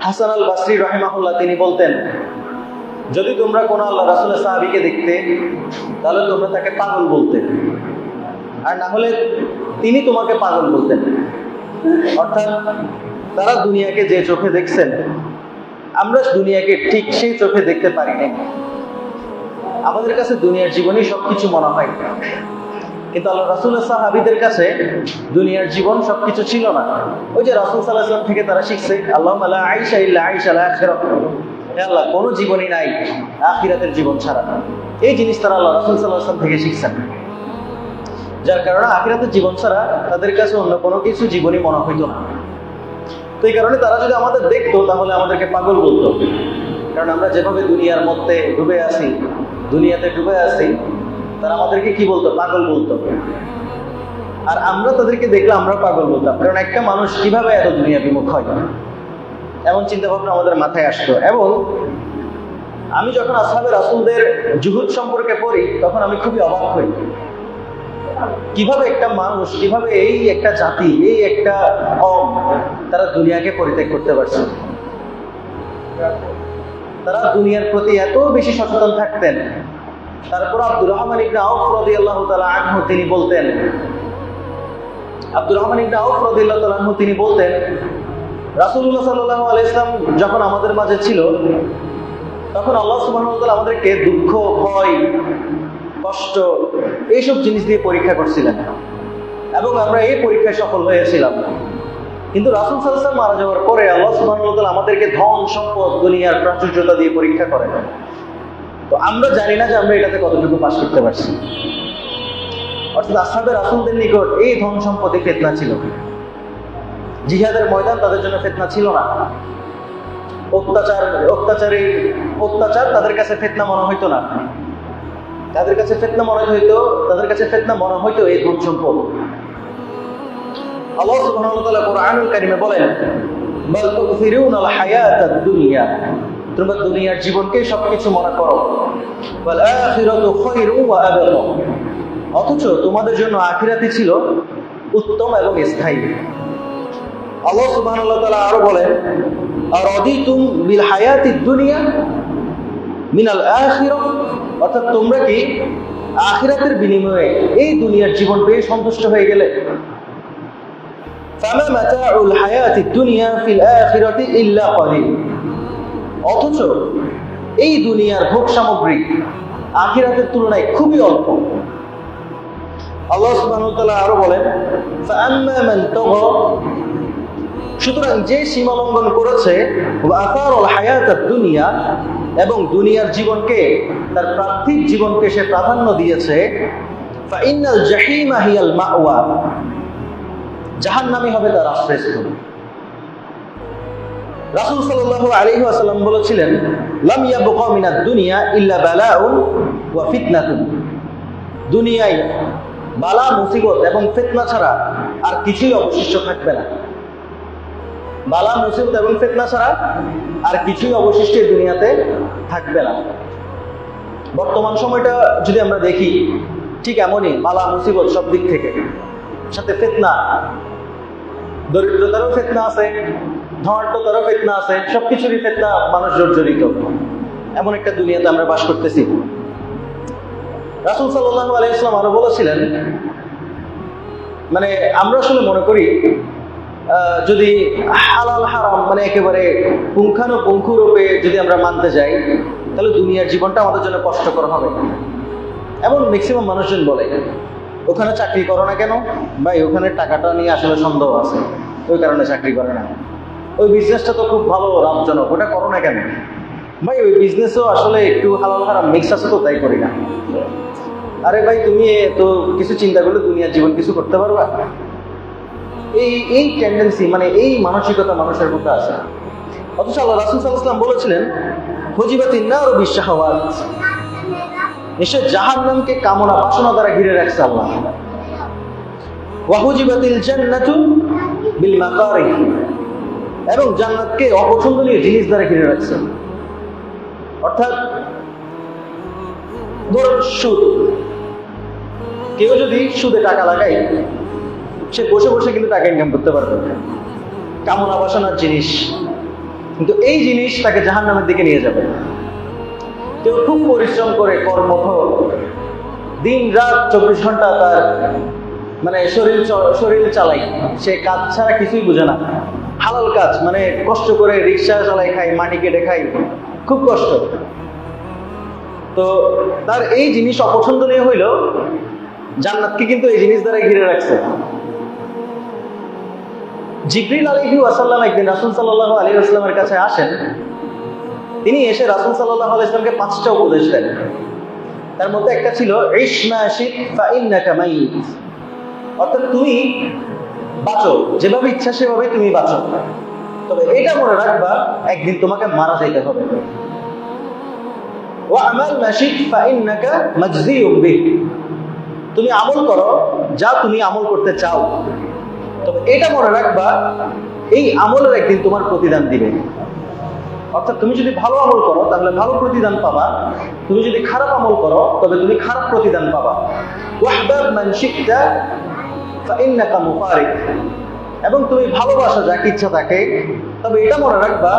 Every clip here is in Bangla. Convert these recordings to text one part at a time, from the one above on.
হাসান আল বাসরি রাহিমাহুল্লাহ তিনি বলতেন, যদি তোমরা কোনো আল্লাহ রাসূলের সাহাবীকে দেখতে তাহলে তোমরা তাকে পাগল বলতে, আর না হলে তিনি তোমাকে পাগল বলতেন। অর্থাৎ তারা দুনিয়াকে যে চোখে দেখছেন আমরা দুনিয়াকে ঠিক সেই চোখে দেখতে পারি না। আমাদের কাছে দুনিয়ার জীবনই সবকিছু মনে হয়, কিন্তু আল্লাহ রাসূলের সাহাবীদের কাছে দুনিয়ার জীবন সবকিছু ছিল না। ওই যে রাসূল সাল্লাল্লাহু আলাইহি ওয়াসাল্লাম থেকে তারা শিখছে, আল্লাহুম্মা লা আইশা ইল্লা আইশাল আখিরাহ, হে আল্লাহ কোনো জীবনই নাই আখিরাতের জীবন ছাড়া। এই জিনিস তারা আল্লাহ রাসূল সাল্লাল্লাহু আলাইহি ওয়াসাল্লাম থেকে শিখছেন, যার কারণে আখিরাতের জীবন ছাড়া তাদের কাছে অন্য কোনো কিছু জীবনই মনে হইতো না। তো এই কারণে তারা যদি আমাদের দেখতো তাহলে আমাদেরকে পাগল বলতো, কারণ আমরা যেভাবে দুনিয়ার মধ্যে ডুবে আছি, দুনিয়াতে ডুবে আছি, তারা আমাদেরকে কি বলতো? পাগল বলতো। আর আমরা তাদেরকে দেখলে আমরা পাগল বলতাম, কারণ একটা মানুষ কিভাবে এত দুনিয়া বিমুখ হয়, এমন চিন্তা ভাবনা আমাদের মাথায় আসতো। এবং আমি যখন আসহাবে রাসূলদের জুহুদ সম্পর্কে পড়ি তখন আমি খুবই অবাক হই, কিভাবে একটা মানুষ, কিভাবে এই একটা জাতি, এই একটা কওম তারা দুনিয়াকে পরিত্যাগ করতে পারছে। তারা দুনিয়ার প্রতি এত বেশি সচেতন থাকতেন। তারপর আব্দুর রহমান ইবনে আউফ রাদিয়াল্লাহু তাআলা আনহু তিনি বলতেন, আব্দুর রহমান ইবনে আউফ রাদিয়াল্লাহু তাআলা আনহু তিনি বলতেন, রাসূলুল্লাহ সাল্লাল্লাহু আলাইহি ওয়াসাল্লাম যখন আমাদের মাঝে ছিল তখন আল্লাহ সুবহানাহু ওয়া তাআলা আমাদেরকে দুঃখ, ভয়, কষ্ট এইসব জিনিস দিয়ে পরীক্ষা করছিলেন এবং আমরা এই পরীক্ষায় সফল হয়েছিলাম। কিন্তু রাসূল সাল্লাল্লাহু আলাইহি ওয়াসাল্লাম মারা যাওয়ার পরে আল্লাহ সুবহানাহু ওয়া তাআলা আমাদেরকে ধন সম্পদ, দুনিয়ার প্রাচুর্যতা দিয়ে পরীক্ষা করেন। তো আমরা জানি না যে আমরা এটাতে কতটুকু পাস করতে পারছি। অর্থাৎ আসহাবে রাসূলদের নিকট এই ধন সম্পদে ফিতনা ছিল, জিহাদের ময়দান তাদের জন্য ফিতনা ছিল না। অত্যাচার তাদের কাছে ফিতনা মনে হইতো না, তাদের কাছে ফিতনা মনে হইতো এই ধন সম্পদ। আল্লাহ সুবহানাহু ওয়া তাআলা কোরআনুল কারীমে বলেন, বাল তুসিরুনাল হায়াতাদ দুনিয়া, তোমরা দুনিয়ার জীবনকে সবকিছু মনে করো, ওয়াল আখিরাতু খায়রু ওয়া আবকা, অথচ তোমাদের জন্য আখিরাতই ছিল উত্তম এবং স্থায়ী। আল্লাহ সুবহানাহু ওয়া তাআলা আরো বলেন, আরাদিতুম বিল হায়াতিদ দুনিয়া মিনাল আখিরাহ, অর্থাৎ তোমরা কি আখিরাতের বিনিময়ে এই দুনিয়ার জীবন পেয়ে সন্তুষ্ট হয়ে গেলে? ফামা মাতাউল হায়াতিদ দুনিয়া ফিল আখিরাতি ইল্লা কলিল, অথচ এই দুনিয়ার ভোগ সামগ্রী আখিরাতের তুলনায় খুবই অল্প। আল্লাহ সুবহানাহু ওয়া তাআলা আরো বলেন, ফাআম্মা মান তাগা, সুতরাং যে সীমা লঙ্ঘন করেছে, ওয়া আসারুল হায়াতাদ দুনিয়া, এবং দুনিয়ার জীবনকে, তার পার্থিব জীবনকে সে প্রাধান্য দিয়েছে, ফাইন্নাল জাহিমা হিয়াল মাওয়া, জাহান্নামী হবে তার আশ্রয়স্থল। রাসূল সাল্লাল্লাহু আলাইহি ওয়াসাল্লাম বলেছিলেন, লাম ইয়াবকা মিনাদ দুনিয়া ইল্লা বালাউন ওয়া ফিতনাতুন, দুনিয়ায় বালা, মুসিবত এবং ফিতনা ছাড়া আর কিছুই অবশিষ্ট থাকবে না। বালা, মুসিবত এবং ফিতনা ছাড়া আর কিছুই অবশিষ্ট দুনিয়াতে থাকবে না। বর্তমান সময়টা যদি আমরা দেখি, ঠিক এমনই, বালা মুসিবত সব দিক থেকে, সাথে ফিতনা, দরিদ্রতারও ফিতনা আছে, ধনাঢ্যতারও ফিতনা আছে, সবকিছুরই ফিতনা মানুষ জর্জরিত। এমন একটা দুনিয়াতে আমরা বাস করতেছি। রাসূল সাল্লাল্লাহু আলাইহি ওয়াসাল্লাম আরো বলেছিলেন, মানে আমরা আসলে মনে করি যদি হালাল হারাম মানে একেবারে পুঙ্খানুপুঙ্খ রূপে যদি আমরা মানতে যাই তাহলে দুনিয়ার জীবনটা আমাদের জন্য কষ্টকর হবে। এমন ম্যাক্সিমাম মানুষজন বলে, ওখানে চাকরি করো না কেন ভাই, ওখানে টাকাটা নিয়ে আসলে সন্দেহ আছে, ওই কারণে চাকরি করে না। ওই বিজনেসটা তো খুব ভালো, লাভজনক, ওটা করো না কেন ভাই, ওই বিজনেসও আসলে একটু হালাল হারাম মিক্স আছে তো তাই করি না। আরে ভাই, তুমি তো কিছু চিন্তা করলে দুনিয়ার জীবন কিছু করতে পারবা? এই টেন্ডেন্সি, মানে এই মানসিকতা মানুষের মধ্যে আছে। অথচ আল্লাহ রাসূল সাল্লাল্লাহু আলাইহি ওয়াসাল্লাম বলেছিলেন, হুজিবাতিন নারু বিশ-শাহাওয়াত, নিশ্চয় জাহান্নামকে কামনা বাসনা দ্বারা ঘিরে রাখছে আল্লাহ। ওয়া হুজিবাতিল জান্নাতু বিল মাকারিহ, এবং জান্নাতকে অপছন্দনীয় জিনিস দ্বারা ঘিরে রাখছে। অর্থাৎ ধরুন সুদ, কেউ যদি সুদে টাকা লাগায় সে বসে বসে কিন্তু টাকা ইনকাম করতে পারবে, কামনা বাসনার জিনিস। কিন্তু এই জিনিস তাকে জাহান্নামের দিকে নিয়ে যাবে। কেউ খুব পরিশ্রম করে কর্মঠ, দিন রাত 24 ঘন্টা তার মানে শরীর চালাই, সে কাজ ছাড়া কিছুই বুঝে না, হালাল কাজ, মানে কষ্ট করে রিক্সা চালাই খাই, মাটি কেটে খাই, খুব কষ্ট। তো তার এই জিনিস অপছন্দনীয় হইল, জান্নাতকে কিন্তু এই জিনিস দ্বারা ঘিরে রাখছে। জিবরিল আলাইহি ওয়াসাল্লাম একদিন রাসূল সাল্লাল্লাহু আলাইহি ওয়াসাল্লামের কাছে আসেন। তিনি এসে রাসূল সাল্লাল্লাহু আলাইহি ওয়াসাল্লামকে 5টা উপদেশ দেন। তার মধ্যে একটা ছিল ইশ মা শিত ফা ইন্নাকা মাইত, অর্থাৎ তুমি বাঁচো, যেভাবে ইচ্ছা সেভাবে তুমি বাঁচো, তবে এটা মনে রাখবা একদিন তোমাকে মারা যেতে হবে। ওয়া আমাল মা শিত ফা ইন্নাকা মাজজিউম বিহ, তুমি আমল করো যা তুমি আমল করতে চাও, তবে এটা মনে রাখবা এই আমলের একদিন তোমার প্রতিদান দিবে। অর্থাৎ তুমি যদি ভালো আমল করো তাহলে ভালো প্রতিদান পাবা, তুমি যদি খারাপ আমল করো তবে তুমি খারাপ প্রতিদান পাবা। ওয়াহবাব মান শি'তা ফাইন্নাকা মুফারিক, এবং তুমি ভালোবাসা যাকে ইচ্ছা থাকে, তবে এটা মনে রাখবা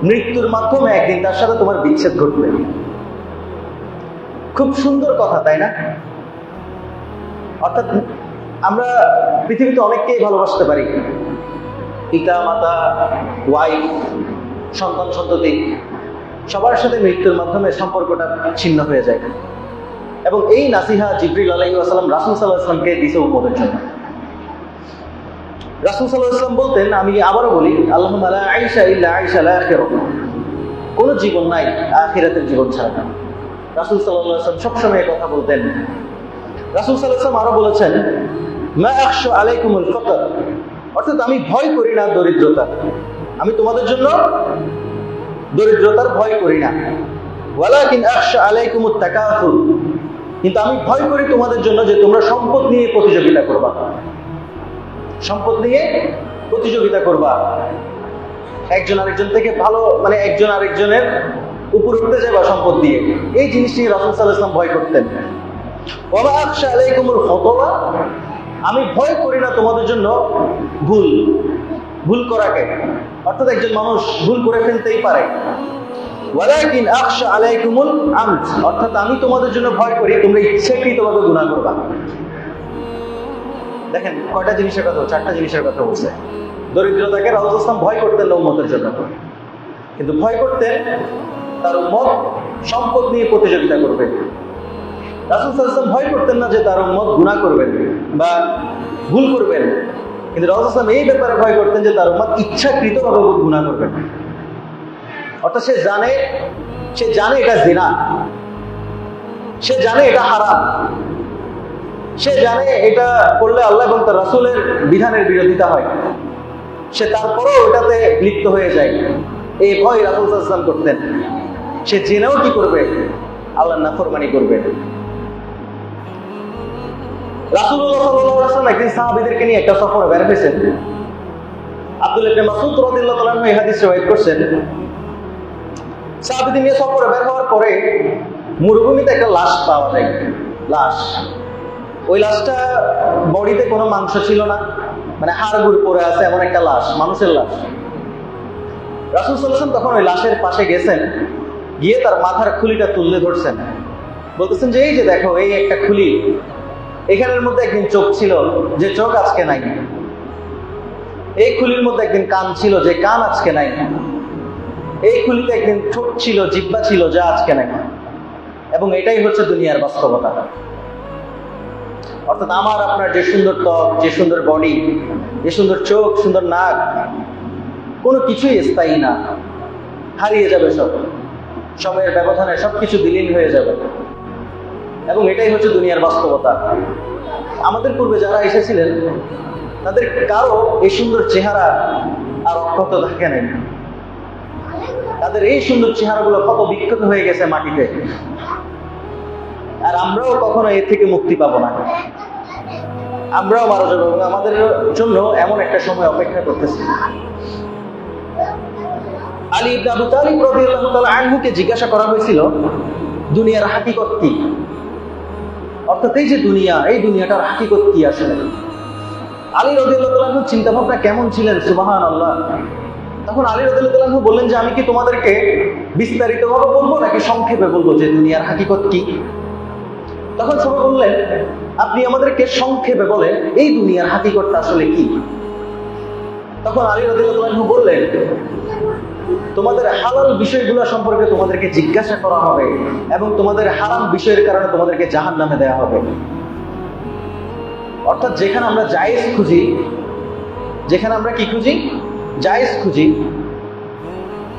মৃত্যুর মাধ্যমে একদিন তার সাথে তোমার বিচ্ছেদ ঘটবে। খুব সুন্দর কথা, তাই না? অর্থাৎ আমরা পৃথিবীতে অনেককেই ভালোবাসতে পারি, পিতা মাতা, ওয়াইফ, সন্তান সন্ততি, সবার সাথে মৃত্যুর মাধ্যমে সম্পর্কটা ছিন্ন হয়ে যায়। এবং এই নাসিহা জিবরিল আলাইহিস সালাম রাসূল সাল্লাল্লাহু আলাইহি ওয়াসাল্লামকে দিয়েছে উম্মতের জন্য। রাসূল সাল্লাল্লাহু আলাইহি ওয়াসাল্লাম বলতেন, আমি আবারও বলি, আল্লাহুম্মা লা আইশা ইল্লা আইশাল আখিরাহ, কোনো জীবন নাই আখিরাতের জীবন ছাড়া। রাসূল সাল্লাল্লাহু আলাইহি ওয়াসাল্লাম সবসময় এই কথা বলতেন। রাসূল সাল্লাল্লাহু আলাইহি ওয়াসাল্লাম আরো বলেছেন, মা আখশু আলাইকুমুল ফাকর, অর্থাৎ আমি ভয় করি না দরিদ্রতা, আমি তোমাদের জন্য দরিদ্রতার ভয় করি না। ওয়ালাকিন আখশা আলাইকুমুত তাকাসুর, কিন্তু আমি ভয় করি তোমাদের জন্য যে তোমরা সম্পদ নিয়ে প্রতিযোগিতা করবা, সম্পদ নিয়ে প্রতিযোগিতা করবা, একজন আরেকজন থেকে ভালো, মানে একজন আরেকজনের উপর উঠতে যাবা সম্পদ দিয়ে। এই জিনিসটি রাসূল সাল্লাল্লাহু আলাইহি ওয়াসাল্লাম ভয় করতেন। ওয়া আখশা আলাইকুমুল খতওয়া, আমি ভয় করি না তোমাদের জন্য ভুল করাকে, অর্থাৎ একজন মানুষ ভুল করে ফেলতেই পারে। ওয়ালাকিন আখশা আলাইকুমুল আমদ, অর্থাৎ আমি তোমাদের জন্য ভয় করি তোমরা ইচ্ছাকৃতভাবে গুনাহ করবা। দেখেন কয়টা জিনিসের কথা, 4টা জিনিসের কথা বলছে। দরিদ্রতাকে রাসূল সাল্লাল্লাহু আলাইহি ওয়াসাল্লাম ভয় করতেন না উম্মতের জন্য, কিন্তু ভয় করতেন তার উম্মত সম্পদ নিয়ে প্রতিযোগিতা করবে। রাসূল সাল্লাল্লাহু আলাইহি ওয়াসাল্লাম ভয় করতেন না যে তার উম্মত গুনাহ করবেন বা ভুল করবেন, কিন্তু রাসূল সাল্লাল্লাহু আলাইহি ওয়াসাল্লাম এই ব্যাপারে ভয় করতেন যে তার উম্মত ইচ্ছাকৃতভাবে গুনাহ করবেন। অর্থাৎ সে জানে এটা জিনা, সে জানে এটা হারাম, সে জানে এটা করলে আল্লাহ এবং তার রাসূলের বিধানের বিরোধিতা হয়, সে তারপরেও ওটাতে লিপ্ত হয়ে যায়। এই ভয় রাসূল সাল্লাল্লাহু আলাইহি ওয়াসাল্লাম করতেন। সে জেনেও কি করবে? আল্লাহর নাফরমানি করবে। রাসূলুল্লাহ সাল্লাল্লাহু আলাইহি ওয়াসাল্লাম একদিন সাহাবীদেরকে নিয়ে একটা সফরে বের হয়েছেন। আব্দুল্লাহ ইবনে মাসউদ রাদিয়াল্লাহু তাআলা এই হাদিস রওয়ায়াত করছেন, সাহাবীদের নিয়ে সফরে বের হওয়ার পরে মরুভূমিতে একটা লাশ পাওয়া যায়, লাশ। ওই লাশটা বডিতে কোনো মাংস ছিল না, মানে হাড়গুড় পড়ে আছে এমন একটা লাশ, মানুষের লাশ। রাসূল সাল্লাল্লাহু আলাইহি ওয়াসাল্লাম তখন ওই লাশের পাশে গেছেন, গিয়ে তার মাথার খুলিটা তুলে ধরছেন, বলতেছেন যে এই যে দেখো, এই একটা খুলি, এখানের মধ্যে একদিন চোখ ছিল যে চোখ আজকে নাই, এই খুলির মধ্যে একদিন কান ছিল যে কান আজকে নাই, এই খুলিতে একদিন ঠোঁট ছিল, জিহ্বা ছিল যা আজকে নাই। এবং এটাই হচ্ছে দুনিয়ার বাস্তবতা। অর্থাৎ আমার আপনার যে সুন্দর ত্বক, যে সুন্দর বডি, যে সুন্দর চোখ, সুন্দর নাক, কোনো কিছুই স্থায়ী না, হারিয়ে যাবে সব, সময়ের ব্যবধানে সবকিছু বিলীন হয়ে যাবে। এবং এটাই হচ্ছে দুনিয়ার বাস্তবতা। আমাদের পূর্বে যারা এসেছিলেন তাদের কারো এই সুন্দর চেহারা আর অক্ষত থাকে নাই, তাদের এই সুন্দর চেহারাগুলো কত বিক্ষত হয়ে গেছে মাটিতে। আর আমরাও কখনো এর থেকে মুক্তি পাবো না, আমরাও মারা যাবো এবং আমাদের জন্য এমন একটা সময় অপেক্ষা করতেছে। আলী ইবনে আবু তালিব রাদিয়াল্লাহু তাআলা আনহুকে জিজ্ঞাসা করা হয়েছিল দুনিয়ার হাকিকত কি, অর্থাৎ এই যে দুনিয়া, এই দুনিয়াটার হাকিকত কি আসলে। আলী রাদিয়াল্লাহু তাআলা চিন্তা ভাবনা কেমন ছিলেন, সুবহানাল্লাহ। তখন আলী রাদিয়াল্লাহু আনহু বললেন যে আমি কি তোমাদেরকে বিস্তারিতভাবে বলবো নাকি সংক্ষেপে বলবো যে দুনিয়ার হাকিকত কি? তখন সবাই বললেন আপনি আমাদেরকে সংক্ষেপে বলেন এই দুনিয়ার হাকিকতটা আসলে কি। তখন আলী রাদিয়াল্লাহু আনহু বললেন তোমাদের হালাল বিষয়গুলো সম্পর্কে তোমাদেরকে জিজ্ঞাসা করা হবে এবং তোমাদের হারাম বিষয়ের কারণে তোমাদেরকে জাহান্নামে দেওয়া হবে। অর্থাৎ যেখানে আমরা জায়েজ খুঁজি, যেখানে আমরা কি খুঁজি, জায়েজ খুঁজি,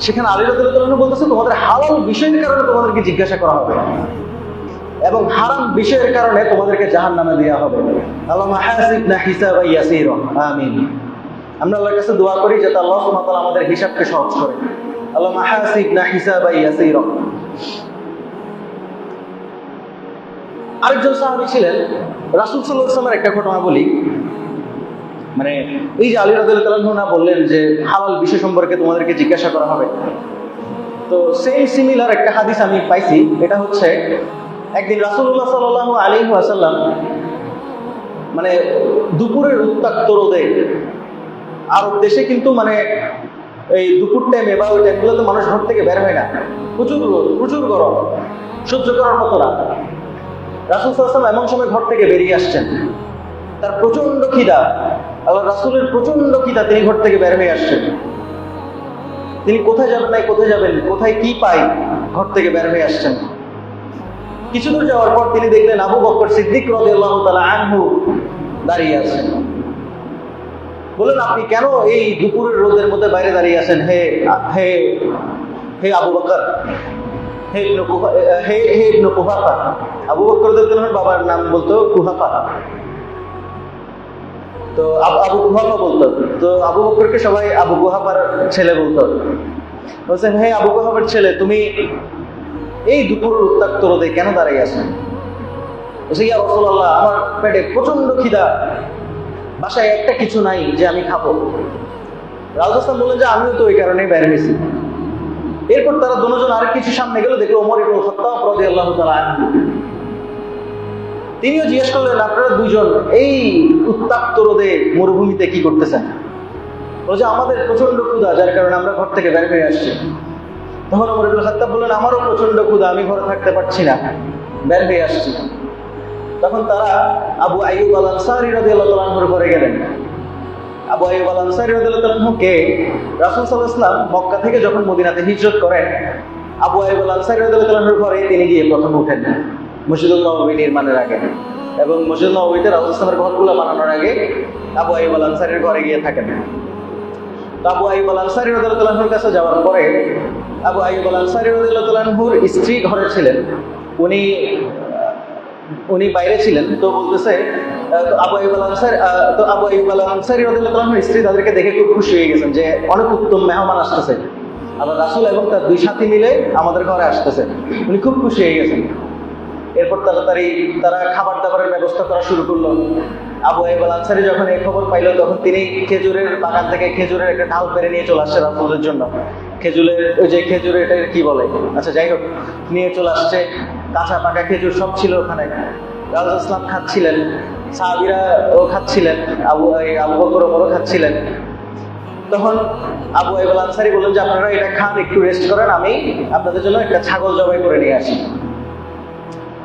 সেখানে আলী রাদিয়াল্লাহু আনহু বলতেছে তোমাদের হালাল বিষয়ের কারণে তোমাদেরকে জিজ্ঞাসা করা হবে এবং হারাম বিষয়ের কারণে তোমাদেরকে জাহান্নামে দেওয়া হবে। আল্লাহুম্মা হাসিবনা হিসাবান ইয়াসীরা, আমিন। আমরা আল্লাহর কাছে দোয়া করি যাতে আল্লাহ সুবহানাহু ওয়া তাআলা আমাদের হিসাবকে সহজ করে। আল্লাহুম্মা হাসিবনা হিসাবান ইয়াসীরা। আরেকজন সাহাবী ছিলেন, রাসূল সাল্লাল্লাহু আলাইহি ওয়াসাল্লামের একটা ঘটনা বলি। মানে এই যে আলী রাদিয়াল্লাহু আনহু না বললেন যে হালাল বিষয় সম্পর্কে তোমাদেরকে জিজ্ঞাসা করা হবে, তো সেম সিমিলার একটা হাদিস আমি পাইছি। এটা হচ্ছে একদিন রাসূলুল্লাহ সাল্লাল্লাহু আলাইহি ওয়াসাল্লাম মানে দুপুরের উত্তাক্ত রোদে, আরব দেশে কিন্তু মানে এই দুপুর টাইমে বা ওই টাইমগুলোতে মানুষ ঘর থেকে বের হয় না, প্রচুর রোদ, প্রচুর গরম, সহ্য করার মতো না। রাসূল সাল্লাল্লাহু আলাইহি ওয়াসাল্লাম এমন সময় ঘর থেকে বেরিয়ে আসছেন, তার প্রচন্ড খিদা, আল্লাহ রাসূলের প্রচন্ড খিদা, তিনি ঘর থেকে বের হয়ে আসছেন। তিনি কোথায় যাবেন নাই, কোথায় যাবেন, কোথায় কি পাই, ঘর থেকে বের হয়ে আসছেন। কিছু দূর যাওয়ার পর তিনি দেখলেন আবু বকর সিদ্দিক রাদিয়াল্লাহু তাআলা আনহু দাঁড়িয়ে আছেন। বললেন আপনি কেন এই দুপুরের রোদের মধ্যে বাইরে দাঁড়িয়ে আছেন হে হে হে আবু বকর, হে ইবনে কুহাফা। আবু বকর রাদিয়াল্লাহু আনহুর বাবার নাম বলতো কুহাফা, তো আবু কুহাফা বলতো। তো আবু বকরকে সবাই আবু কুহাফার ছেলে বলতো। বলছেন হে আবু কুহাফার ছেলে, তুমি এই দুপুরের উত্তাক্ত রোদে কেন দাঁড়িয়ে আছেন? বলছে ইয়া রাসূলুল্লাহ, আমার পেটে প্রচন্ড খিদা, বাসায় একটা কিছু নাই যে আমি খাবো। রাসূল বললেন যে আমিও তো ওই কারণেই বের হয়েছি। এরপর তারা দুজন আরেক কিছু সামনে গেল, দেখলো ওমর ইবনে খাত্তাব রাদিয়াল্লাহু তাআলা আনহু। তিনিও জিজ্ঞেস করলেন আপনারা দুজন এই উত্তাক্ত রোদে মরুভূমিতে কি করতেছেন? বলছে আমাদের প্রচন্ড ক্ষুধা, যার কারণে আমরা ঘর থেকে বের হয়ে আসছি। তখন ওমর ইবনে খাত্তাব বললেন আমারও প্রচন্ড ক্ষুধা, আমি ঘরে থাকতে পারছি না, বের হয়ে আসছি। তখন তারা আবু আইয়ুব আল আনসারী রাদিয়াল্লাহু তাআলা আনহুর ঘরে গেলেন। আবু আইয়ুব আল আনসারী রাদিয়াল্লাহু তাআলা আনহুকে রাসূল সাল্লাল্লাহু আলাইহি ওয়াসাল্লাম মক্কা থেকে যখন মদিনাতে হিজরত করেন, আবু আইয়ুব আল আনসারী রাদিয়াল্লাহু তাআলা আনহুর ঘরে তিনি গিয়ে প্রথম উঠেন মসজিদুল নববী নির্মাণের আগে, এবং মসজিদুল নববীতে রাসূল সাল্লাল্লাহু আলাইহি ওয়াসাল্লামের ঘরগুলো বানানোর আগে আবু আইয়ুব আল আনসারীর ঘরে গিয়ে থাকেন। তো আবু আইয়ুব আল আনসারী রাদিয়াল্লাহু তাআলা আনহুর কাছে যাওয়ার পরে আবু আইয়ুব আল আনসারী রাদিয়াল্লাহু তাআলা আনহুর স্ত্রী ঘরে ছিলেন, উনি বাইরে ছিলেন। তো বলতেছে আবু আইয়ুব আল আনসারী রাদিয়াল্লাহু তাআলা আনহুর স্ত্রী তাদেরকে দেখে খুব খুশি হয়ে গেছেন যে অনেক উত্তম মেহমান আসতেছে, আল্লাহ রাসূল এবং তার দুই সাথী মিলে আমাদের ঘরে আসতেছে। উনি খুব খুশি হয়ে গেছেন। এরপর তাড়াতাড়ি তারা খাবার দাবারের ব্যবস্থা করা শুরু করলো। আবু আইয়ুব আল আনসারী যখন এই খবর পাইল, তখন তিনি খেজুরের বাগান থেকে খেজুরের একটা ঢাল পেরে নিয়ে চলে আসছে রাসূলের জন্য। খেজুরের ওই যে খেজুরের এটা কি বলে, আচ্ছা যাই হোক, নিয়ে চলে আসছে। কাঁচা পাকা খেজুর সব ছিল ওখানে। রাসূল ইসলাম খাচ্ছিলেন, সাহাবীরা ও খাচ্ছিলেন, আবু বকর ওমরও খাচ্ছিলেন। তখন আবু আইয়ুব আল আনসারী বললেন যে আপনারা এটা খান, একটু রেস্ট করেন, আমি আপনাদের জন্য একটা ছাগল জবাই করে নিয়ে আসি।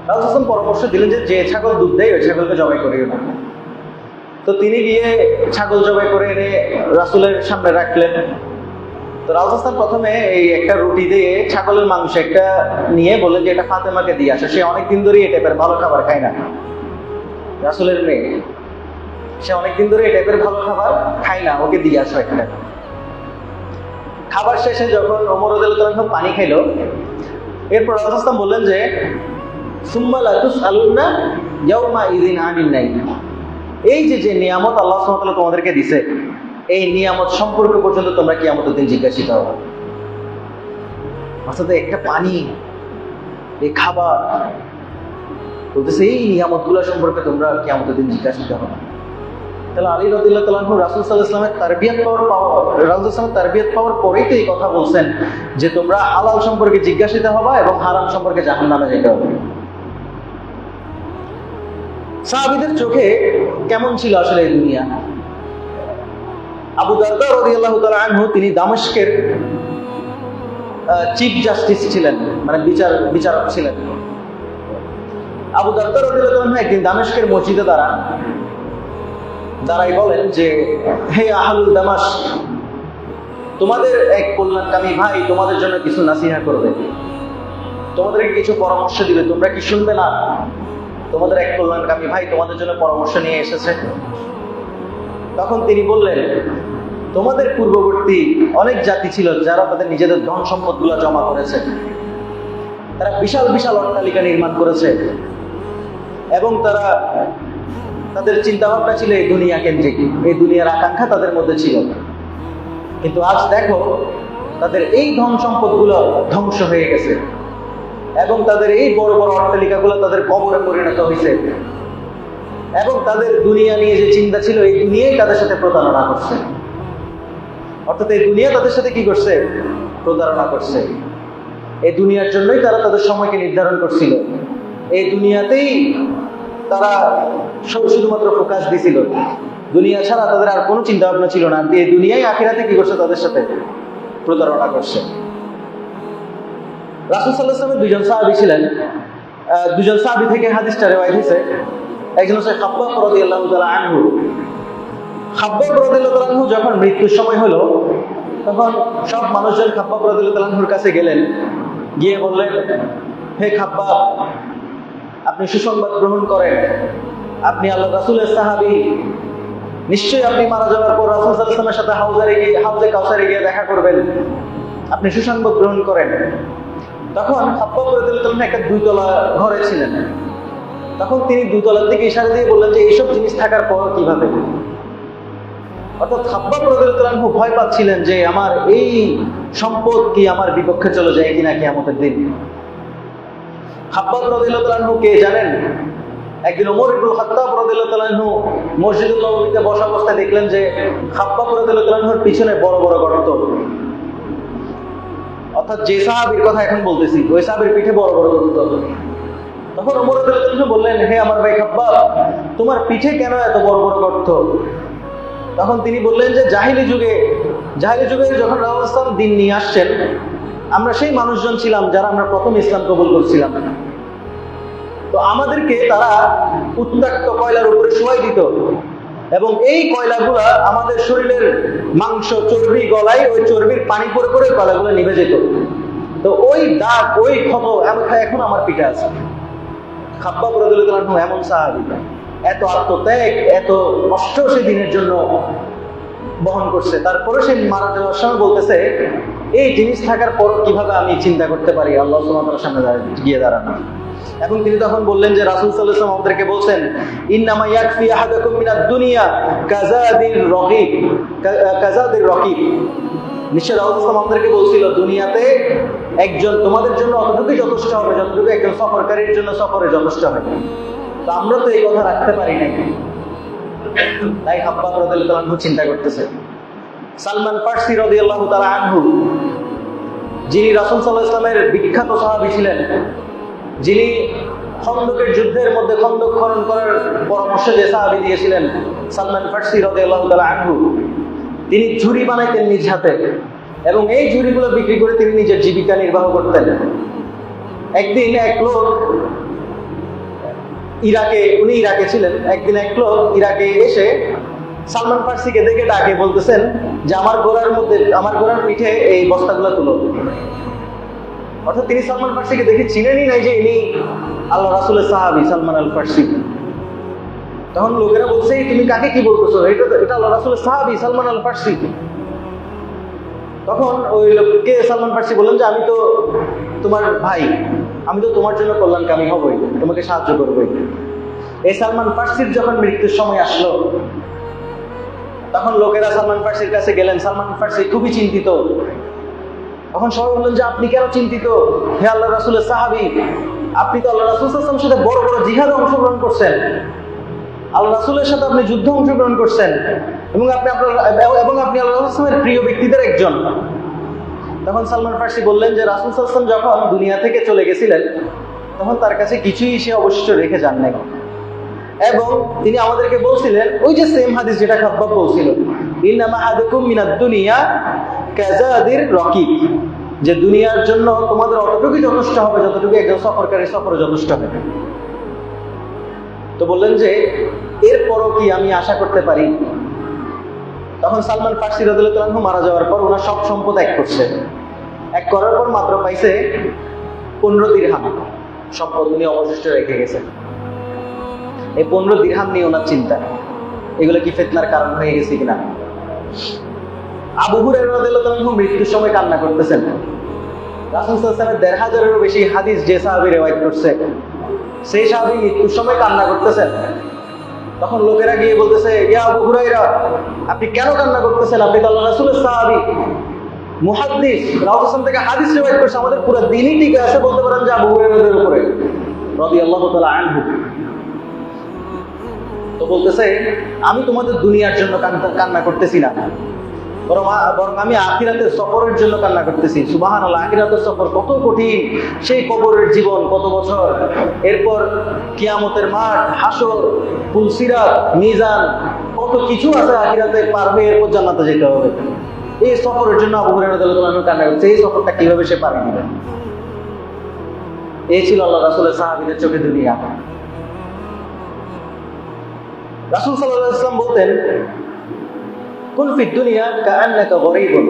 রাসূল ইসলাম পরামর্শ দিলেন যে ছাগল দুধ দেয় ওই ছাগলকে জবাই করিও না। তো তিনি গিয়ে ছাগল জবাই করে এনে রাসূলের সামনে রাখলেন। তো রাসূল ইসলাম প্রথমে এই একটা রুটি দিয়ে ছাগলের মাংস একটা নিয়ে বললেন যে এটা ফাতেমাকে দিয়ে আসে, সে অনেকদিন ধরেই এই টাইপের ভালো খাবার খায় না। রাসূলের মেয়ে, সে অনেকদিন ধরে এই টাইপের ভালো খাবার খায় না, ওকে দিয়ে আসো একটা। খাবার শেষে যখন ওমর রাদিয়াল্লাহু তাআলা পানি খাইলো, এরপর রাসূল ইসলাম বললেন যে সুম্মা লা তুসআলুনা ইয়াউমা ইযিন আনিন নাইম। এই যে নিয়ামত আল্লাহ সুবহানাহু ওয়া তাআলা তোমাদেরকে দিয়েছে, এই নিয়ামত সম্পর্কে পর্যন্ত তোমরা কিয়ামতের দিন জিজ্ঞাসিত হবে। অর্থাৎ একটা পানি, এই খাবার, বলতেছে এই নিয়ামতগুলো সম্পর্কে তোমরা কিয়ামতের দিন জিজ্ঞাসিত হবে। তাহলে আলী রাদিয়াল্লাহু তাআলা আনহু রাসূল সাল্লাল্লাহু আলাইহি ওয়াসাল্লামের তারবিয়াত পাওয়ার পরেই তো এই কথা বলছেন যে তোমরা হালাল সম্পর্কে জিজ্ঞাসিত হবা এবং হারাম সম্পর্কে জাহান্নামে যেতে হবে। সাহাবীদের চোখে কেমন ছিল আসলে এই দুনিয়া? আবু দারদা রাদিয়াল্লাহু তাআলা আনহু তিনি দামেস্কের চিফ জাস্টিস ছিলেন, মানে বিচারক ছিলেন। আবু দারদা রাদিয়াল্লাহু তাআলা আনহু একদিন দামেস্কের মসজিদে দাঁড়াই বলেন যে, হে আহলুল দামাস্ক, তোমাদের এক কল্যাণকামী ভাই তোমাদের জন্য কিছু নাসিহা করবে, তোমাদেরকে কিছু পরামর্শ দিবে, তোমরা কি শুনবে না? তোমাদের এক কল্যাণকামী ভাই তোমাদের জন্য পরামর্শ নিয়ে এসেছে। তখন তিনি বললেন, তোমাদের পূর্ববর্তী অনেক জাতি ছিল যারা তাদের নিজেদের ধন সম্পদগুলো জমা করেছে, তারা বিশাল বিশাল অট্টালিকা নির্মাণ করেছে এবং তারা তাদের চিন্তা ভাবনা ছিল এই দুনিয়া কেন্দ্রিক, এই দুনিয়ার আকাঙ্ক্ষা তাদের মধ্যে ছিল। কিন্তু আজ দেখো তাদের এই ধন সম্পদগুলো ধ্বংস হয়ে গেছে এবং তাদের এই বড় বড় অট্টালিকাগুলো তাদের কবরে পরিণত হয়েছে এবং তাদের দুনিয়া নিয়ে যে চিন্তা ছিল এই দুনিয়াই তাদের সাথে প্রতারণা করছে। অর্থাৎ এই দুনিয়া তাদের সাথে কি করছে? প্রতারণা করছে। এই দুনিয়ার জন্যই তারা তাদের সময়কে নির্ধারণ করছিল, এই দুনিয়াতেই তারা শুধুমাত্র ফোকাস দিছিল, দুনিয়া ছাড়া তাদের আর কোনো চিন্তা ভাবনা ছিল না। এই দুনিয়ায় আখিরাতে কি করছে? তাদের সাথে প্রতারণা করছে। রাসূল সাল্লাল্লাহু আলাইহি ওয়াসাল্লামের দুজন সাহাবী ছিলেন, দুজন সাহাবী থেকে হাদিসটা রিওয়ায়াত হয়েছে। একজন হচ্ছে খাব্বাব রাদিয়াল্লাহু তাআলা আনহু। খাব্বাব রাদিয়াল্লাহু তাআলা আনহু যখন মৃত্যুর সময় হলো, তখন সব মানুষজন খাব্বাব রাদিয়াল্লাহু তাআলা আনহুর কাছে গেলেন, গিয়ে বললেন, হে খাব্বাব, আপনি সুসংবাদ গ্রহণ করেন, আপনি আল্লাহ রাসূলের সাহাবী, নিশ্চয়ই আপনি মারা যাওয়ার পর রাসূল সাল্লাল্লাহু আলাইহি ওয়াসাল্লামের সাথে হাউজে কাউসারে গিয়ে দেখা করবেন, আপনি সুসংবাদ গ্রহণ করেন। তখন খাব্বাব রাদিয়াল্লাহু তাআলা একটা 2 তলা ঘরে ছিলেন। তখন তিনি 2 তলার দিকে ইশারা দিয়ে বললেন যে এইসব জিনিস থাকার পর কিভাবে? অর্থাৎ খাব্বাব রাদিয়াল্লাহু তাআলা ভয় পাচ্ছিলেন যে আমার এই সম্পদ কি আমার বিপক্ষে চলে যায় কিনা কিয়ামতের দিন। খাব্বাব রাদিয়াল্লাহু তাআলা কে জানেন? একদিন ওমর ইবনে খাত্তাব রাদিয়াল্লাহু তাআলা মসজিদুল নববীতে বসা অবস্থায় দেখলেন যে খাব্বাব রাদিয়াল্লাহু তাআলার পিছনে বড় বড় গর্ত। অর্থাৎ যে সাহাবীর কথা এখন বলতেছি, ওই সাহাবীর পিঠে বড় বড় গর্ত। তখন ওমর রাদিয়াল্লাহু তাআলা বললেন, হে আমার ভাই খাব্বাব, তোমার পিঠে কেন এত বড় বড় গর্ত? তখন তিনি বললেন যে জাহিলি যুগে যখন রাসূল সাল্লাল্লাহু দিন নিয়ে আসছেন, আমরা সেই মানুষজন ছিলাম যারা আমরা প্রথম ইসলাম কবুল করছিলাম। তো আমাদেরকে তারা উত্তক্ত কয়লার উপরে শোয়াই দিত এবং এই কয়লাগুলা আমাদের শরীরের মাংস চর্বি গলায়, ওই চর্বির পানি পরে পরে কয়লাগুলো নিভে যেত। তো ওই দাগ, ওই ক্ষত এখন আমার পিঠে আছে। খাব্বাব রাদিয়াল্লাহু আনহু এমন সাহাবী, এত আত্মত্যাগ, এত কষ্ট সে দিনের জন্য বহন করছে, তারপরে সে মারা যাওয়ার সময় বলতেছে, এই জিনিস থাকার পর কিভাবে আমি চিন্তা করতে পারি আল্লাহ সুবহানাহু ওয়া তাআলার সামনে গিয়ে দাঁড়ানো। এবং তিনি তখন বললেন যে রাসূল সাল্লাল্লাহু আলাইহি ওয়াসাল্লাম আমাদেরকে বলছেন, ইন্নামা ইয়াকফি আহাদাকুম মিনাদ দুনিয়া কাযাদির রকিব। নিশ্চয় রাসূল সাল্লাল্লাহু আলাইহি ওয়াসাল্লাম আমাদেরকে বলছিল, দুনিয়াতে একজন তোমাদের জন্য অতটুকুই যথেষ্ট হবে যতটুকু একজন সফরকারীর জন্য সফরে যথেষ্ট হবে। তো আমরা তো এই কথা রাখতে পারি নাই। তাই খাব্বাব রাদিয়াল্লাহু তাআলা আনহু চিন্তা করতেছে। সালমান ফারসি রাদিয়াল্লাহু তাআলা আনহু, যিনি রাসূল সাল্লাল্লাহু আলাইহি ওয়াসাল্লামের বিখ্যাত সাহাবী ছিলেন, যিনি খন্দকের যুদ্ধের মধ্যে খন্দক খনন করার পরামর্শ যে সাহাবী দিয়েছিলেন, সালমান ফারসি রাদিয়াল্লাহু তাআলা আনহু, তিনি ঝুড়ি বানাইতেন নিজ হাতে এবং এই ঝুড়িগুলো বিক্রি করে তিনি নিজের জীবিকা নির্বাহ করতেন। একদিন এক লোক উনি ইরাকে ছিলেন, একদিন এক লোক ইরাকে এসে সালমান ফারসিকে দেখে ডাকে, বলতেছেন যে আমার ঘোড়ার পিঠে এই বস্তাগুলো তুলো। অর্থাৎ তিনি সালমান ফারসিকে দেখে চিনেনই নাই যে ইনি আল্লাহ রাসূলের সাহাবী সালমান আল ফারসি। তখন লোকেরা বলছে, তুমি কাকে কি বলতেছো? এটা আল্লাহ রাসূলের সাহাবী সালমান আল ফারসি। তখন ওই লোককে সালমান ফারসি বললেন যে আমি তো তোমার ভাই, আমি তো তোমার জন্য কল্যাণকামী হবই, তোমাকে সাহায্য করবই। এই সালমান ফারসির যখন মৃত্যুর সময় আসলো, তখন লোকেরা সালমান ফারসির কাছে গেলেন। সালমান ফারসি খুবই চিন্তিত। তখন সবাই বললেন যে আপনি কেন চিন্তিত? হে আল্লাহ রাসূলের সাহাবী, আপনি তো আল্লাহ রাসূল সাল্লাল্লাহু আলাইহি ওয়াসাল্লামের সাথে বড় বড় জিহাদে অংশগ্রহণ করছেন, আল্লাহ রাসূলের সাথে আপনি যুদ্ধে অংশগ্রহণ করছেন এবং আপনি আল্লাহ রাসূলের প্রিয় ব্যক্তিদের একজন। তখন সালমান ফারসি বললেন যে রাসূল সাল্লাল্লাহু আলাইহি ওয়াসাল্লাম যখন দুনিয়া থেকে চলে গেছিলেন, তখন তার কাছে কিছুই সে অবশিষ্ট রেখে যান নাই এবং তিনি আমাদেরকে বলছিলেন ওই যে সেম হাদিস যেটা খাব্বাব বলছিল, ইন্নামা আহাদুকুম মিনাদ দুনিয়া কাযাদির রাকিব, যে দুনিয়ার জন্য তোমাদের অতটুকুই যথেষ্ট হবে যতটুকু একজন সফরকারী সফরে যথেষ্ট হবে। তো বললেন যে এরপরও কি আমি আশা করতে পারি? তখন সালমান ফার্সি রাদিয়াল্লাহু আনহু মারা যাওয়ার পর ওনার সব সম্পদ এক করছে, এক করার পর মাত্র পাইছে 15 দিরহাম সম্পদ উনি অবশিষ্ট রেখে গেছেন। এই 15 দিরহাম নিয়ে ওনার চিন্তা, এগুলো কি ফিতনার কারণ হয়ে গেছে কিনা। আবু হুরায়রা রাদিয়াল্লাহু আনহু মৃত্যুর সময় কান্না করতেছেন। রাসূল সাল্লাল্লাহু আলাইহি ওয়াসাল্লামের 1500-এরও বেশি হাদিস যে সাহাবী রিওয়ায়াত করছে, সেই সাহাবী মৃত্যুর সময় কান্না করতেছেন। তখন লোকেরা গিয়ে বলতেছে, ইয়া আবু হুরায়রা, আপনি কেন কান্না করতেছেন? আপনি তো আল্লাহর রাসূলের সাহাবী, মুহাদ্দিস, রাসূল থেকে হাদিস রিওয়ায়াত করছে, আমাদের পুরো দিনই টিকে আছে বলতে পারেন যে আবু হুরায়রার উপরে রাদিয়াল্লাহু তাআলা আনহু। তো বলতেছে, আমি তোমাদের দুনিয়ার জন্য কান্না করতেছি না, বরং আমি আখিরাতের সফরের জন্য কান্না করতেছি। সুবহানাল্লাহ, আখিরাতের সফর কত কঠিন, সেই কবরের জীবন কত বছর, এরপর কিয়ামতের মাঠ, হাসর, পুলসিরাত, মিজান, কত কিছু আছে আখিরাতে পার হয়ে এরপর জান্নাতে যেতে হবে। এই সফরের জন্য আবু হুরায়রা রাদিয়াল্লাহু আনহু কান্না করছে। এই সফরটা কিভাবে সে পার দিবে? এই ছিল আল্লাহ রাসূলের সাহাবীদের চোখে দুনিয়া। রাসূল সাল্লাল্লাহু আলাইহি ওয়াসাল্লাম বলতেন, কুন ফিদ দুনিয়া কাআন্নাকা গরীবুন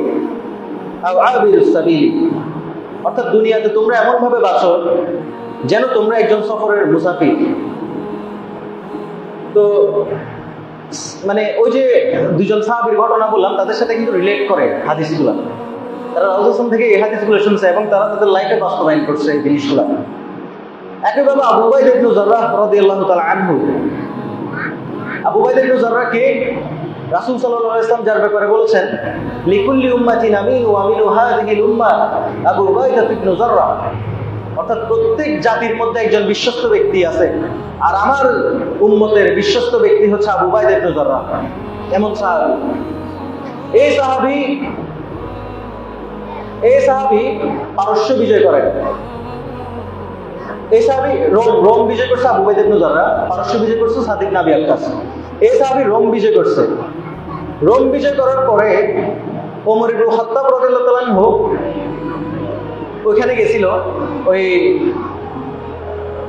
আও আবিরুস সাবিল, অর্থাৎ দুনিয়াতে তোমরা এমন ভাবে বাঁচো যেন তোমরা একজন সফরের মুসাফির। তো মানে ওই যে দুজন সাহাবীর ঘটনা বললাম, তাদের সাথে কিন্তু রিলেট করে হাদিসগুলো। তারা রাসূল থেকে এই হাদিসগুলো শুনছে এবং তারা তাদের লাইফে বাস্তবায়ন করছে এই জিনিসগুলো। একইভাবে আবু উবাইদা ইবনে জাররাহ রাদিয়াল্লাহু তাআলা আনহু, আবু উবাইদা ইবনে জাররাহ কে রাসূল সাল্লাল্লাহু আলাইহি ওয়াসাল্লাম যার ব্যাপারে বলেছেন, লিকুল্লি উম্মাতিন আমিন ওয়া আমিনু হাযিহিল উম্মাহ আবু উবাইদা ইবনে জাররাহ, অর্থাৎ প্রত্যেক জাতির মধ্যে একজন বিশ্বস্ত ব্যক্তি আছে, আর আমার উম্মতের বিশ্বস্ত ব্যক্তি হচ্ছে আবু উবাইদা ইবনে জাররাহ। এমন সাহাবী, এই সাহাবী পারস্য বিজয় করেন। এই সাহাবী রোম বিজয় করছে আবু উবাইদা ইবনে জাররাহ, পারস্য বিজয় করছে সাদিক ইবনে আবি ওয়াক্কাস। এই সাহাবী রোম বিজয় করছে। রোম বিজয় করার পরে ওমর ইবনে খাত্তাব রাদিয়াল্লাহু তাআলা আনহু ওইখানে গেছিল, ওই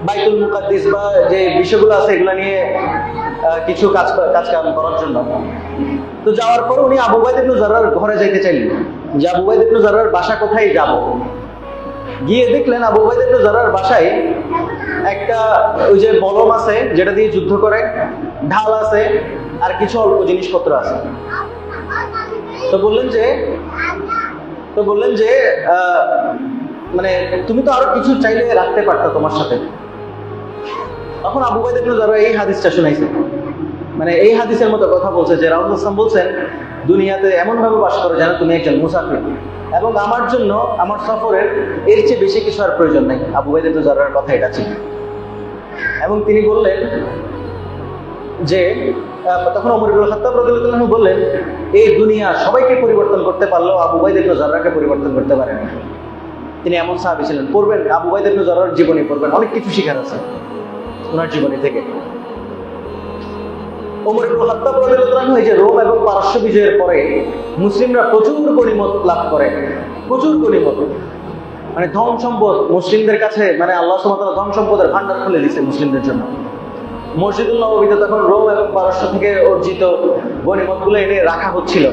বাইতুল মুকাদ্দিস বা যে বিষয়গুলো আছে এগুলো নিয়ে কিছু কাজ কাম করার জন্য। তো যাওয়ার পর উনি আবু উবাইদা ইবনে জাররাহর ঘরে যাইতে চাইলেন, যে আবু উবাইদা ইবনে জাররাহর বাসা কোথায় যাব। গিয়ে দেখলেন আবু উবাইদা ইবনে জাররাহর বাসায় একটা ওই যে বলম আছে যেটা দিয়ে যুদ্ধ করে, ঢাল আছে, আর কিছু অল্প জিনিসপত্র আছে। তো বললেন যে মানে তুমি তো আরো কিছু চাইলে রাখতে পারতো তোমার সাথে। তখন আবু উবাইদা ইবনে জাররাহ এই হাদিসটা শুনাইছে, মানে এই হাদিসের মতো কথা বলছে যে রাসূল সাল্লাল্লাহু আলাইহি ওয়াসাল্লাম বলছেন, দুনিয়াতে এমন ভাবে বাস করো যেন তুমি একজন মুসাফির, এবং আমার জন্য আমার সফরের এর চেয়ে বেশি কিছু আর প্রয়োজন নেই। আবু উবাইদা ইবনে জাররাহর কথা এটা ছিল। এবং তিনি বললেন যে, তখন ওমর ইবনে খাত্তাব রাদিয়াল্লাহু আনহু বললেন, এই দুনিয়া সবাইকে পরিবর্তন করতে পারলেও আবু উবাইদা ইবনে জাররাহকে পরিবর্তন করতে পারেন। তিনি এমন সাহাবী ছিলেন। পড়বেন আবু উবাইদা ইবনে জাররাহর জীবনী, পড়বেন, অনেক কিছু শিখার আছে ওনার জীবনী থেকে। ওমর ইবনে খাত্তাব রাদিয়াল্লাহু আনহু এই যে রোম এবং পারস্য বিজয়ের পরে মুসলিমরা প্রচুর গনিমত লাভ করে, প্রচুর গনিমত, মানে ধন সম্পদ মুসলিমদের কাছে, মানে আল্লাহ সুবহানাহু ওয়া তাআলা ধন সম্পদের ভান্ডার খুলে দিয়েছে মুসলিমদের জন্য। মসজিদুল নববীতে তখন রোম এবং পারস্য থেকে অর্জিত গনিমতগুলো এনে রাখা হচ্ছিল,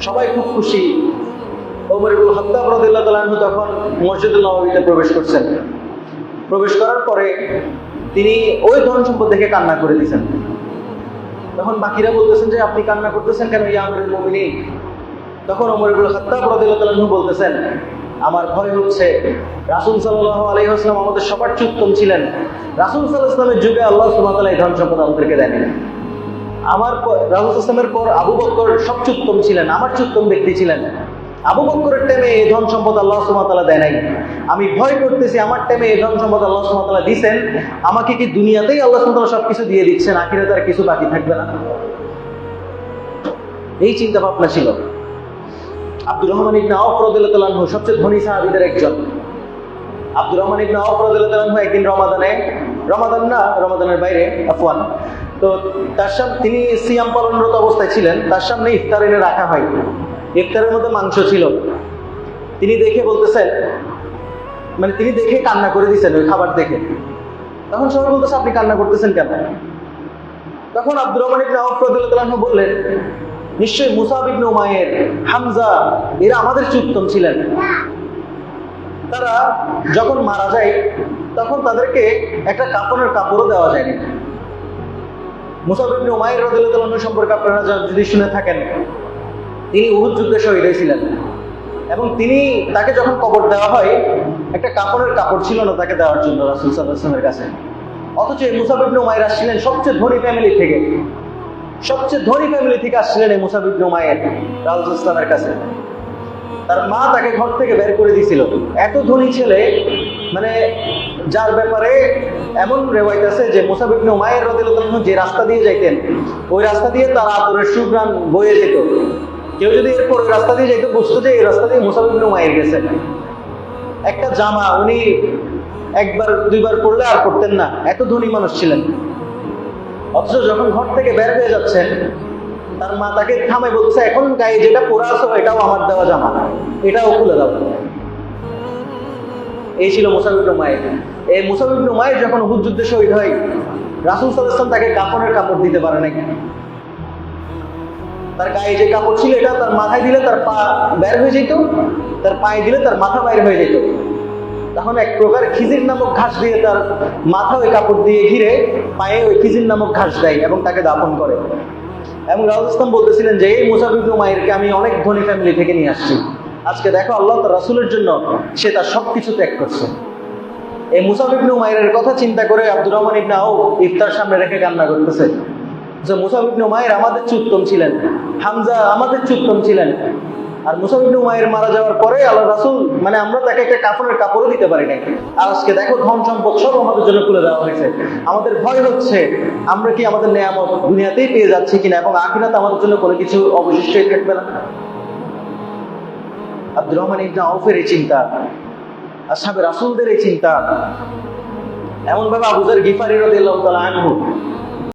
সবাই খুব খুশি। ওমর ইবনে খাত্তাব রাদিয়াল্লাহু তাআলা আনহু তখন মসজিদুল নববীতে প্রবেশ করছেন। প্রবেশ করার পরে তিনি ওই ধন সম্পদ দেখে কান্না করে দিয়েছেন। তখন বাকিরা বলতেছেন যে, আপনি কান্না করতেছেন কেন ইয়া আমিরুল মুমিনিন? তখন ওমর ইবনে খাত্তাব রাদিয়াল্লাহু তাআলা আনহু বলতেছেন, আমার ভয় হচ্ছে রাসূল সাল্লাল্লাহু আলাইহি ওয়াসাল্লাম আমাদের সবার চেয়ে উত্তম ছিলেন। রাসূল সাল্লাল্লাহু আলাইহি ওয়াসাল্লামের যুগে আল্লাহ সুবহানাহু ওয়া তাআলা এই ধন সম্পদ আমাদেরকে দেননি। আমার রাসূল সাল্লাল্লাহু আলাইহি ওয়াসাল্লামের পর আবু বকর সবচেয়ে উত্তম ছিলেন, আমার চেয়ে উত্তম ব্যক্তি ছিলেন। আবু বকরের টাইমে এই ধন সম্পদ আল্লাহ সুবহানাহু ওয়া তাআলা দেয় নাই। আমি ভয় করতেছি আমার টাইমে এই ধন সম্পদ আল্লাহ সুবহানাহু ওয়া তাআলা দিবেন, আমাকে কি দুনিয়াতেই আল্লাহ সুবহানাহু ওয়া তাআলা সবকিছু দিয়ে দিচ্ছেন, আখিরাতে আর কিছু বাকি থাকবে না? এই চিন্তা ভাবনা ছিল। আব্দুর রহমান ইবনে আওফ রাদিয়াল্লাহু তাআলা আনহু সবচেয়ে ধনী সাহাবীদের একজন। আব্দুর রহমান ইবনে আওফ রাদিয়াল্লাহু তাআলা আনহু একদিন রমাদানের বাইরে তো তার সামনে তিনি সিয়াম পালনরত অবস্থায় ছিলেন, তার সামনে ইফতার এনে রাখা হয়। ইফতারের মধ্যে মাংস ছিল। তিনি দেখে বলতেছেন, মানে তিনি দেখে কান্না করে দিয়েছেন ওই খাবার দেখে। তখন সবাই বলতেছে আপনি কান্না করতেছেন কেন? তখন আব্দুর রহমান ইবনে আওফ রাদিয়াল্লাহু আনহু বললেন, নিশ্চয়ই মুসাব ইবনে উমাইর, হামজা এরা আমাদের উত্তম ছিলেন। তারা যখন মারা যায় তখন তাদেরকে একটা কাফনের কাপড়ও দেওয়া যায়নি। মুসাব ইবনে উমাইর রাদিয়াল্লাহু আনহু সম্পর্কে আপনারা যদি শুনে থাকেন, তিনি উহুদ যুদ্ধে শহীদ হয়েছিলেন এবং তাকে যখন কবর দেওয়া হয় একটা কাপড়ের কাপড় ছিল না তাকে দেওয়ার জন্য রাসূল সাল্লাল্লাহু আলাইহি ওয়াসাল্লামের কাছে। অথচ এই মুসাব ইবনে উমাইর আসছিলেন সবচেয়ে ধনী ফ্যামিলি থেকে, সবচেয়ে ধনী ফ্যামিলি থেকে আসছিলেন এই মুসাব ইবনে উমাইর রাসূল ইসলামের কাছে। তার মা তাকে ঘর থেকে বের করে দিয়েছিল। এত ধনী ছেলে, মানে যার ব্যাপারে এমন রেওয়ায়েত আছে যে মুসাব ইবনে উমাইর রাদিয়াল্লাহু আনহু যে রাস্তা দিয়ে যাইতেন ওই রাস্তা দিয়ে তার আতরের সুঘ্রাণ বয়ে যেত। কেউ যদি এরপর ওই রাস্তা দিয়ে যেত বুঝতো যে এই রাস্তা দিয়ে মুসাব ইবনে উমাইর গেছে। একটা জামা উনি একবার দুইবার পড়লে আর পড়তেন না, এত ধনী মানুষ ছিলেন। অথচ যখন ঘর থেকে বের হয়ে যাচ্ছেন তার মা তাকে থামাই বলতেছে, এখন গায়ে যেটা পরে আছো এটাও আমার দেওয়া জামা, এটাও খুলে দাও। এই ছিল মুসাব ইবনে উমাইর। এই মুসাব ইবনে উমাইর যখন উহুদ যুদ্ধে শহীদ হয় রাসূল সাল্লাল্লাহু আলাইহি ওয়াসাল্লাম তাকে কাফনের কাপড় দিতে পারে নাই। তার গায়ে যে কাপড় ছিল এটা তার মাথায় দিলে তার পা বের হয়ে যেত, তার পায়ে দিলে তার মাথা বাইর হয়ে যেত। তখন এক প্রকার খিজির নামক ঘাস দিয়ে তার মাথা ওই কাপড় দিয়ে ঘিরে পায়ে ওই খিজির নামক ঘাস দেয় এবং তাকে দাফন করে। এবং রাসূল ইসলাম বলতেছিলেন যে এই মুসাব ইবনে উমাইরকে আমি অনেক ধনী ফ্যামিলি থেকে নিয়ে আসছি, আজকে দেখো আল্লাহ তার রাসূলের জন্য সে তার সবকিছু ত্যাগ করছে। এই মুসাব ইবনে উমাইরের কথা চিন্তা করে আব্দুর রহমান ইবনে আওফ ইফতার সামনে রেখে কান্না করতেছে যে মুসাব ইবনে উমাইর আমাদের উত্তম ছিলেন, হামজা আমাদের উত্তম ছিলেন। আর মুসাব ইবনে উমাইর মারা যাওয়ার পরে আল্লাহ রাসূল, মানে আমরা তাকে একটা কাফনের কাপড়ও দিতে পারি নাই। আর আজকে দেখো ধন সম্পদ সব আমাদের জন্য খুলে দেওয়া হয়েছে। আমাদের ভয় হচ্ছে আমরা কি আমাদের নেয়ামত দুনিয়াতেই পেয়ে যাচ্ছি কিনা এবং আখিরাতে আমাদের জন্য কোনো কিছু অবশিষ্টই থাকবে না। আব্দুর রহমান ইবনে আওফের এই চিন্তা, আসহাবে রাসূলদের এই চিন্তা, এমন ভাবে আবু যর গিফারী রাদিয়াল্লাহু তাআলা আনহু